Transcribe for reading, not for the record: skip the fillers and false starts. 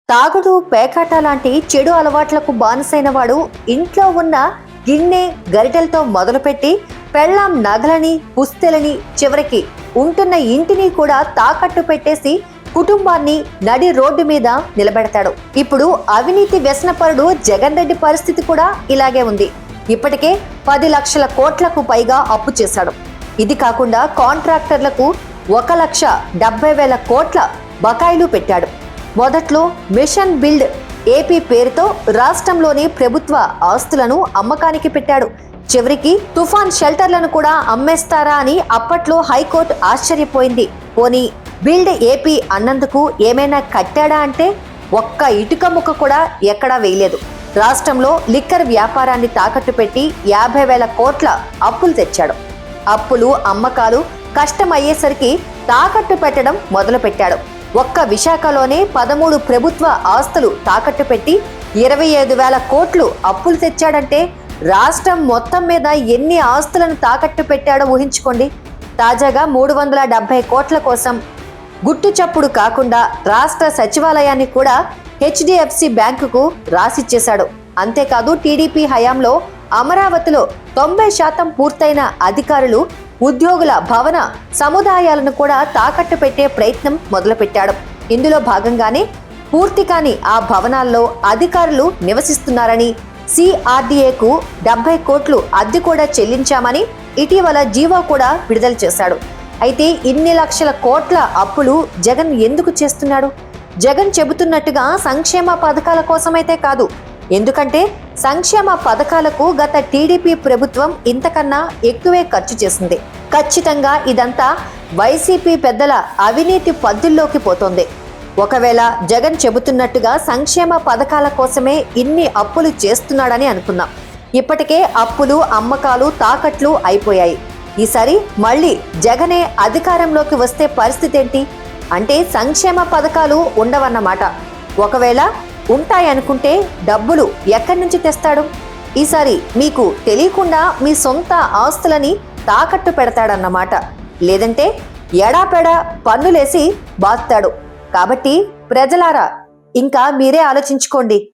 తాగుడు, పేకాట లాంటి చెడు అలవాట్లకు బానిసైన వాడు ఇంట్లో ఉన్న గిన్నె, గరిటెలతో మొదలుపెట్టి పెళ్ళాం నగలని, పుస్తెలని, చివరికి ఉంటున్న ఇంటిని కూడా తాకట్టు పెట్టేసి కుటుంబాన్ని నడి రోడ్డు మీద నిలబెడతాడు. ఇప్పుడు అవినీతి వ్యసనపరుడు జగన్ రెడ్డి పరిస్థితి కూడా ఇలాగే ఉంది. ఇప్పటికే 10 లక్షల కోట్లకు పైగా అప్పు చేశాడు. ఇది కాకుండా కాంట్రాక్టర్లకు 1,70,000 కోట్ల బకాయిలు పెట్టాడు. మొదట్లో మిషన్ బిల్డ్ ఏపీ పేరుతో రాష్ట్రంలోని ప్రభుత్వ ఆస్తులను అమ్మకానికి పెట్టాడు. చివరికి తుఫాన్ షెల్టర్లను కూడా అమ్మేస్తారా అని అప్పట్లో హైకోర్టు ఆశ్చర్యపోయింది. పోనీ బిల్డ్ ఏపీ అన్నందుకు ఏమైనా కట్టాడా అంటే ఒక్క ఇటుక ముక్క కూడా ఎక్కడా వేయలేదు. రాష్ట్రంలో లిక్కర్ వ్యాపారాన్ని తాకట్టు పెట్టి 50,000 కోట్ల అప్పులు తెచ్చాడు. అప్పులు, అమ్మకాలు కష్టమయ్యేసరికి తాకట్టు పెట్టడం మొదలుపెట్టాడు. ఒక్క విశాఖలోనే 13 ప్రభుత్వ ఆస్తులు తాకట్టు పెట్టి 25,000 కోట్లు అప్పులు తెచ్చాడంటే రాష్ట్రం మొత్తం మీద ఎన్ని ఆస్తులను తాకట్టు పెట్టాడో ఊహించుకోండి. తాజాగా 370 కోట్ల కోసం గుట్టు చప్పుడు కాకుండా రాష్ట్ర సచివాలయాన్ని కూడా HDFC బ్యాంకుకు రాసిచ్చేశాడు. అంతేకాదు టీడీపీ హయాంలో అమరావతిలో 90% పూర్తయిన అధికారులు, ఉద్యోగుల భవన సముదాయాలను కూడా తాకట్టు పెట్టే ప్రయత్నం మొదలుపెట్టాడు. ఇందులో భాగంగానే పూర్తి కాని ఆ భవనాల్లో అధికారులు నివసిస్తున్నారని, CRDAకు 70 కోట్లు అద్దె కూడా చెల్లించామని ఇటీవల జీవో కూడా విడుదల చేశాడు. అయితే ఇన్ని లక్షల కోట్ల అప్పులు జగన్ ఎందుకు చేస్తున్నాడు? జగన్ చెబుతున్నట్టుగా సంక్షేమ పథకాల కోసమైతే కాదు. ఎందుకంటే సంక్షేమ పథకాలకు గత టీడీపీ ప్రభుత్వం ఇంతకన్నా ఎక్కువే ఖర్చు చేసింది. ఖచ్చితంగా ఇదంతా వైసీపీ పెద్దల అవినీతి పద్దుల్లోకి పోతోంది. ఒకవేళ జగన్ చెబుతున్నట్టుగా సంక్షేమ పథకాల కోసమే ఇన్ని అప్పులు చేస్తున్నాడని అనుకున్నాం. ఇప్పటికే అప్పులు, అమ్మకాలు, తాకట్లు అయిపోయాయి. ఈసారి మళ్ళీ జగనే అధికారంలోకి వస్తే పరిస్థితి ఏంటి? అంటే సంక్షేమ పథకాలు ఉండవన్నమాట. ఒకవేళ ఉంటాయనుకుంటే డబ్బులు ఎక్కడి నుంచి తెస్తాడు? ఈసారి మీకు తెలియకుండా మీ సొంత ఆస్తులని తాకట్టు పెడతాడన్నమాట. లేదంటే ఎడాపెడా పన్నులేసి బాస్తాడు. కాబట్టి ప్రజలారా ఇంకా మీరే ఆలోచించుకోండి.